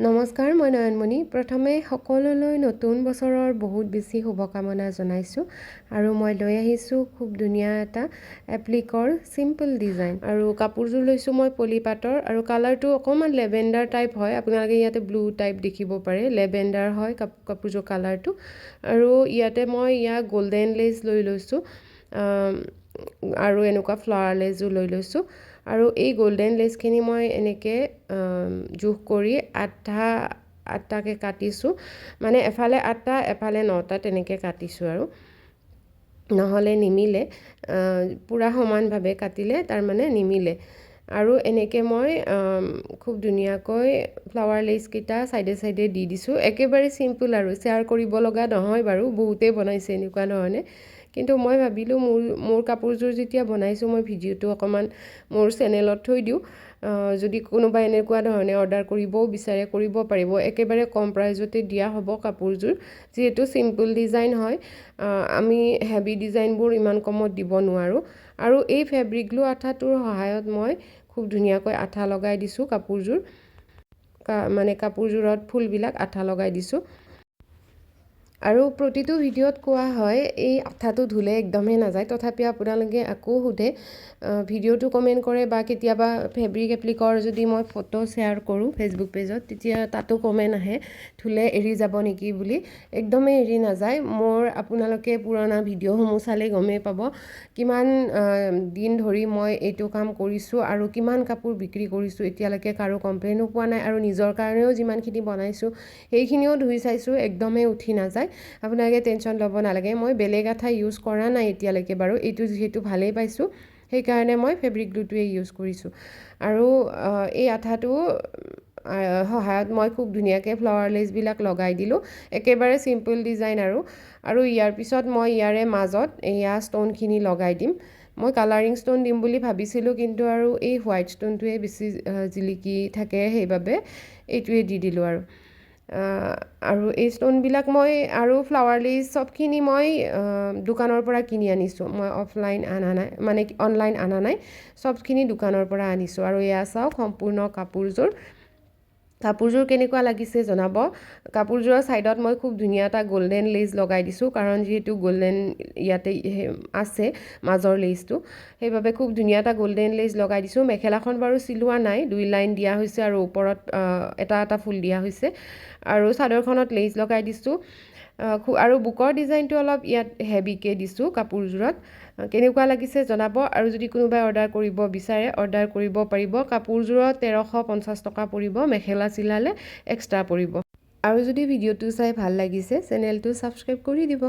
নমস্কাৰ, মই নয়নমণি। প্ৰথমে সকলোলৈ নতুন বছৰৰ বহুত বেছি শুভকামনা জনাইছোঁ আৰু মই লৈ আহিছোঁ খুব ধুনীয়া এটা এপ্লিকৰ চিম্পল ডিজাইন আৰু কাপোৰযোৰ লৈছোঁ মই পলিপাটৰ আৰু কালাৰটো অকণমান লেভেণ্ডাৰ টাইপ হয়। আপোনালোকে ইয়াতে ব্লু টাইপ দেখিব পাৰে, লেভেণ্ডাৰ হয় কাপোৰযোৰ কালাৰটো। আৰু ইয়াতে মই গল্ডেন লেচ লৈ লৈছোঁ আৰু এনেকুৱা ফ্লাৱাৰ লেচো লৈ লৈছোঁ। আৰু এই গল্ডেন লেচখিনি মই এনেকৈ জোখ কৰি আঠটাকৈ কাটিছোঁ, মানে এফালে 8টা এফালে 9টা তেনেকৈ কাটিছোঁ আৰু নহ'লে নিমিলে, পূৰা সমানভাৱে কাটিলে তাৰমানে নিমিলে। আৰু এনেকৈ মই খুব ধুনীয়াকৈ ফ্লাৱাৰ লেচকেইটা চাইডে চাইডে দি দিছোঁ। একেবাৰে চিম্পল আৰু শ্বেয়াৰ কৰিব লগা নহয় বাৰু, বহুতেই বনাইছে এনেকুৱা ধৰণে। কিন্তু মই ভাবিলোঁ মোৰ কাপোৰযোৰ যেতিয়া বনাইছোঁ মই ভিডিঅ'টো অকণমান মোৰ চেনেলত থৈ দিওঁ। যদি কোনোবাই এনেকুৱা ধৰণে অৰ্ডাৰ কৰিবও বিচাৰে কৰিব পাৰিব। একেবাৰে কম প্ৰাইজতে দিয়া হ'ব কাপোৰযোৰ, যিহেতু চিম্পল ডিজাইন হয়। আমি হেভি ডিজাইনবোৰ ইমান কমত দিব নোৱাৰোঁ। আৰু এই ফেব্ৰিক গ্লু আঠাটোৰ সহায়ত মই খুব ধুনীয়াকৈ আঠা লগাই দিছোঁ কাপোৰযোৰ, মানে কাপোৰযোৰত ফুলবিলাক আঠা লগাই দিছোঁ। আৰু প্ৰতিটো ভিডিঅ'ত কোৱা হয় এই আঠাটো ধুলে একদমেই নাযায়, তথাপিও আপোনালোকে আকৌ সোধে, ভিডিঅ'টো কমেণ্ট কৰে বা কেতিয়াবা ফেব্ৰিক এপ্লিকৰ যদি মই ফটো শ্বেয়াৰ কৰোঁ ফেচবুক পেজত, তেতিয়া তাতো কমেণ্ট আহে ধুলে এৰি যাব নেকি বুলি। একদমেই এৰি নাযায়। আপোনালোকে পুৰণা ভিডিঅ'সমূহ চালে গমেই পাব কিমান দিন ধৰি মই এইটো কাম কৰিছোঁ আৰু কিমান কাপোৰ বিক্ৰী কৰিছোঁ। এতিয়ালৈকে কাৰো কমপ্লেইনো পোৱা নাই আৰু নিজৰ কাৰণেও যিমানখিনি বনাইছোঁ সেইখিনিও ধুই চাইছোঁ, একদমেই উঠি নাযায়। আপোনালোকে টেনশ্যন ল'ব নালাগে। মই বেলেগ আঠা ইউজ কৰা নাই এতিয়ালৈকে বাৰু, এইটো যিহেতু ভালেই পাইছোঁ সেইকাৰণে মই ফেব্ৰিক গ্লুটোৱে ইউজ কৰিছোঁ। আৰু এই আঠাটো সহায়ত মই খুব ধুনীয়াকৈ ফ্লাৱাৰ লেচবিলাক লগাই দিলোঁ। একেবাৰে চিম্পল ডিজাইন আৰু ইয়াৰ পিছত মই ইয়াৰে মাজত ষ্ট'নখিনি লগাই দিম। মই কালাৰিং ষ্ট'ন দিম বুলি ভাবিছিলোঁ, কিন্তু আৰু এই হোৱাইট ষ্ট'নটোৱে বেছি জিলিকি থাকে, সেইবাবে এইটোৱে দি দিলোঁ। আৰু এই ষ্ট'নবিলাক মই আৰু ফ্লাৱাৰ লেচ চবখিনি মই দোকানৰ পৰা কিনি আনিছোঁ। মই অফলাইন অনা নাই, মানে অনলাইন অনা নাই, চবখিনি দোকানৰ পৰা আনিছোঁ। আৰু চাওক সম্পূৰ্ণ কাপোৰযোৰ কেনেকুৱা লাগিছে জনাব। কাপোৰযোৰৰ ছাইডত মই খুব ধুনীয়া এটা গল্ডেন লেচ লগাই দিছোঁ, কাৰণ যিহেতু গল্ডেন ইয়াতে আছে মাজৰ লেচটো, সেইবাবে খুব ধুনীয়া এটা গল্ডেন লেচ লগাই দিছোঁ। মেখেলাখন বাৰু চিলোৱা নাই, 2 লাইন দিয়া হৈছে আৰু ওপৰত এটা ফুল দিয়া হৈছে। আৰু চাদৰখনত লেচ লগাই দিছোঁ। আৰু বুকৰ ডিজাইনটো অলপ ইয়াত হেভিকৈ দিছোঁ কাপোৰযোৰত। কেনেকুৱা লাগিছে জনাব। আৰু যদি কোনোবাই অৰ্ডাৰ কৰিব বিচাৰে অৰ্ডাৰ কৰিব পাৰিব। কাপোৰযোৰত 1350 টকা পৰিব, মেখেলা চিলালে এক্সট্ৰা পৰিব। আৰু যদি ভিডিঅ'টো চাই ভাল লাগিছে চেনেলটো ছাবস্ক্ৰাইব কৰি দিব।